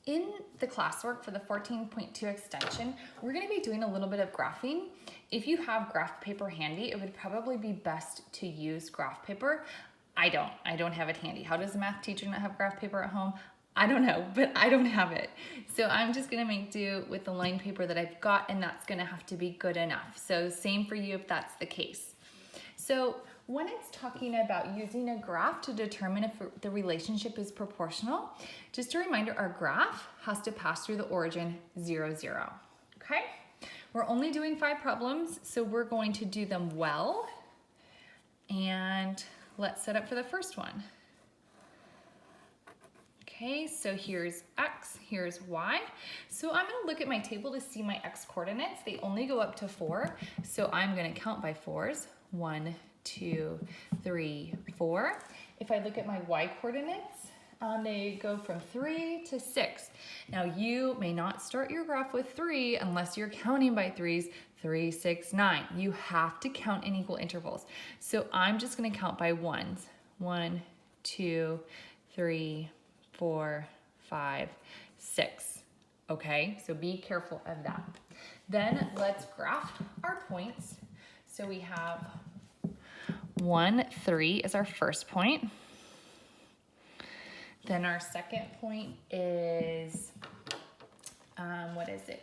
In the classwork for the 14.2 extension, we're going to be doing a little bit of graphing. If you have graph paper handy, it would probably be best to use graph paper. I don't have it handy. How does a math teacher not have graph paper at home? I don't know, but I don't have it. So I'm just gonna make do with the line paper that I've got, and that's gonna have to be good enough. So same for you if that's the case. So when it's talking about using a graph to determine if the relationship is proportional, just a reminder, our graph has to pass through the origin 0, 0, okay? We're only doing 5 problems, so we're going to do them well. And let's set up for the first one. Okay, so here's X, here's Y. So I'm gonna look at my table to see my X coordinates. They only go up to 4, so I'm gonna count by 4s. 1, 2, 3, 4. If I look at my Y coordinates, they go from 3 to 6. Now you may not start your graph with 3 unless you're counting by 3s, 3, 6, 9. You have to count in equal intervals. So I'm just gonna count by 1s. 1, 2, 3, 4, 5, 6. Okay, so be careful of that. Then let's graph our points. So we have 1, 3 is our first point. Then our second point is,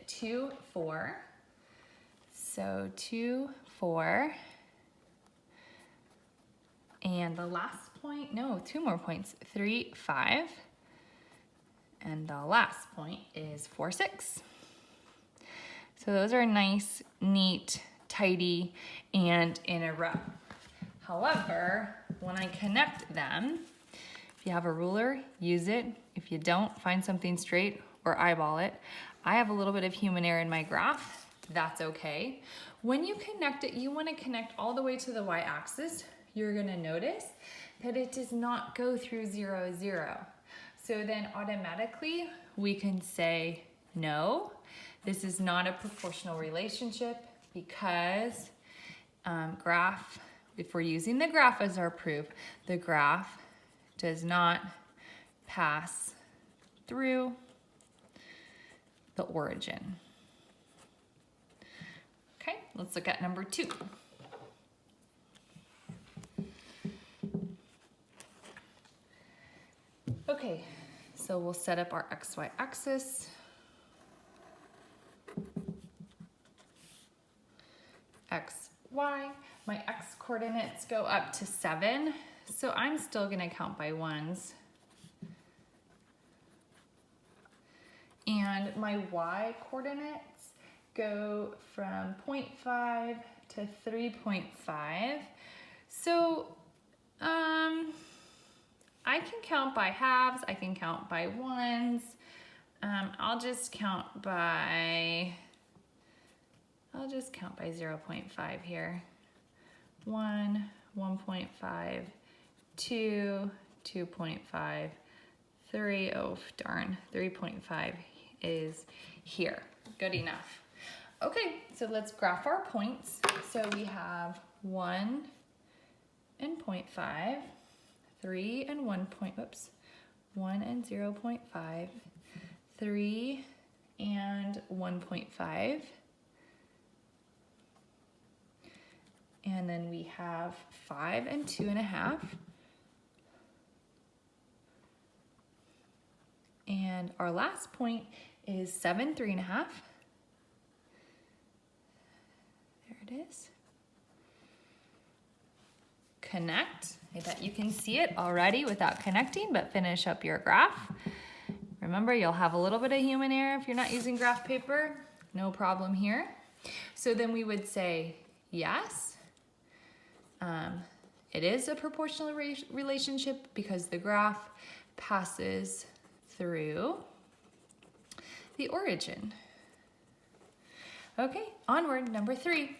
2, 4. So 2, 4. And the last point, no, 2 more points, 3, 5. And the last point is 4, 6. So those are nice, neat, tidy, and in a row. However, when I connect them, if you have a ruler, use it. If you don't, find something straight or eyeball it. I have a little bit of human error in my graph. That's okay. When you connect it, you want to connect all the way to the y-axis. You're going to notice that it does not go through 0, 0. So then automatically we can say, no, this is not a proportional relationship because graph, if we're using the graph as our proof, the graph does not pass through the origin. Okay, let's look at number 2. Okay, so we'll set up our XY axis. X, Y. My X coordinates go up to 7, so I'm still gonna count by 1s. And my Y coordinates go from 0.5 to 3.5. So, I can count by halves, I can count by 1s. I'll just count by 0.5 here. 1, 1.5, 2, 2.5, 3, oh darn, 3.5 is here. Good enough. Okay, so let's graph our points. So we have 1 and 0.5, 3 and 1 and 0.5, 3 and 1.5. And then we have 5 and 2.5. And our last point is 7, 3.5. There it is. Connect. I bet you can see it already without connecting, but finish up your graph. Remember, you'll have a little bit of human error if you're not using graph paper. No problem here. So then we would say, yes, it is a proportional relationship because the graph passes through the origin. Okay, onward, number 3.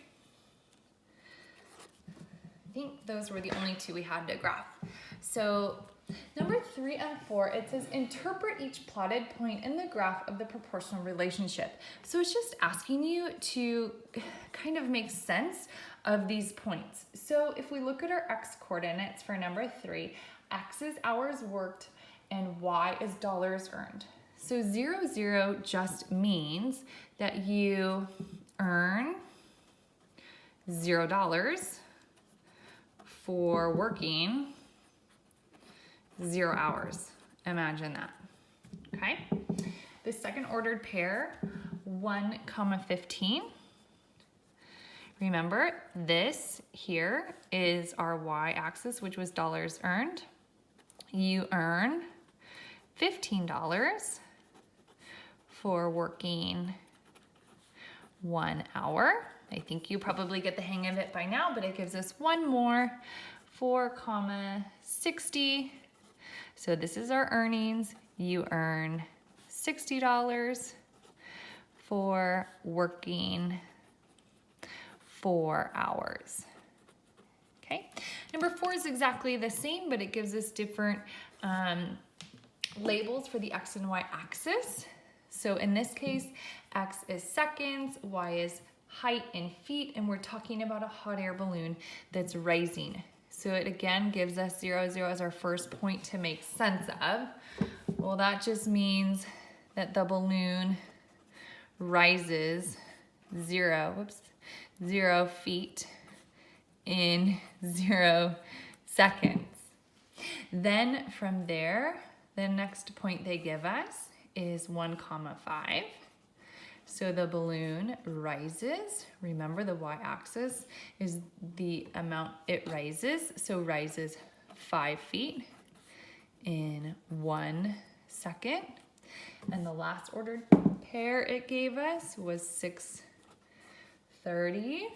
I think those were the only 2 we had to graph. So number 3 and 4, it says interpret each plotted point in the graph of the proportional relationship. So it's just asking you to kind of make sense of these points. So if we look at our X coordinates for number 3, X is hours worked and Y is dollars earned. So 0, 0 just means that you earn $0 for working 0 hours. Imagine that, okay? The second ordered pair, 1, 15. Remember, this here is our y-axis, which was dollars earned. You earn $15 for working 1 hour. I think you probably get the hang of it by now, but it gives us one more, 4, 60. So this is our earnings. You earn $60 for working 4 hours. Okay, number 4 is exactly the same, but it gives us different labels for the X and Y axis. So in this case, X is seconds, Y is height in feet, and we're talking about a hot air balloon that's rising. So it again gives us 0, 0 as our first point to make sense of. Well, that just means that the balloon rises 0 feet in 0 seconds. Then from there, the next point they give us is 1, 5. So the balloon rises. Remember, the y-axis is the amount it rises. So rises 5 feet in 1 second. And the last ordered pair it gave us was 6:30.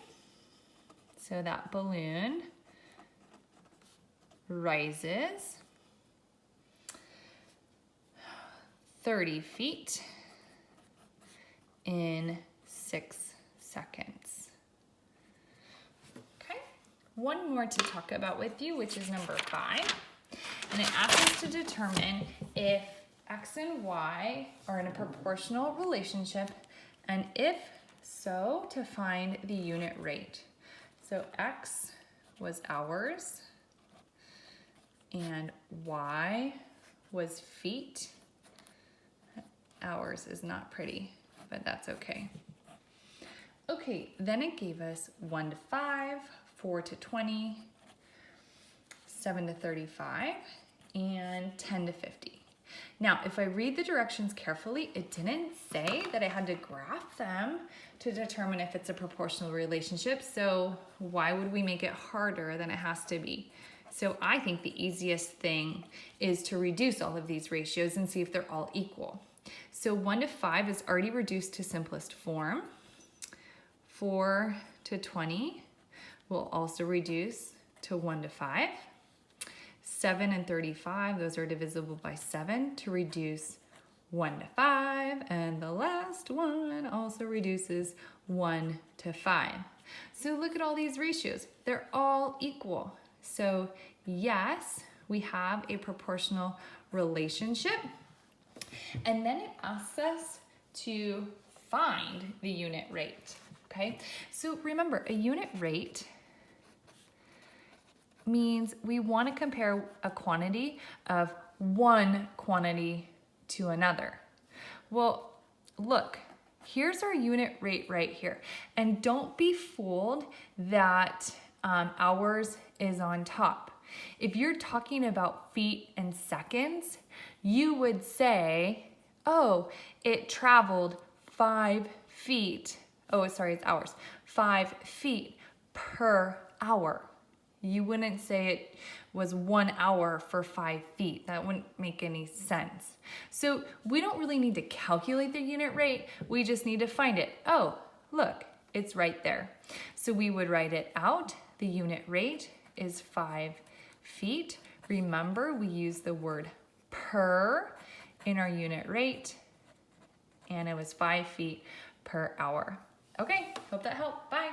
So that balloon rises 30 feet in 6 seconds. Okay, one more to talk about with you, which is number 5. And it asks us to determine if X and Y are in a proportional relationship, and if so, to find the unit rate. So X was hours, and Y was feet. Hours is not pretty, but that's okay. Okay, then it gave us 1 to 5, 4 to 20, 7 to 35, and 10 to 50. Now, if I read the directions carefully, it didn't say that I had to graph them to determine if it's a proportional relationship, so why would we make it harder than it has to be? So I think the easiest thing is to reduce all of these ratios and see if they're all equal. So 1 to 5 is already reduced to simplest form. 4 to 20 will also reduce to 1 to 5. 7 and 35, those are divisible by 7 to reduce 1 to 5. And the last one also reduces 1 to 5. So look at all these ratios. They're all equal. So yes, we have a proportional relationship. And then it asks us to find the unit rate, okay? So remember, a unit rate means we want to compare a quantity of one quantity to another. Well, look, here's our unit rate right here. And don't be fooled that hours is on top. If you're talking about feet and seconds, you would say, oh, it traveled 5 feet. Oh, sorry, it's hours. 5 feet per hour. You wouldn't say it was 1 hour for 5 feet. That wouldn't make any sense. So we don't really need to calculate the unit rate. We just need to find it. Oh, look, it's right there. So we would write it out. The unit rate is 5 feet. Remember, we use the word per in our unit rate, and it was 5 feet per hour. Okay, hope that helped. Bye.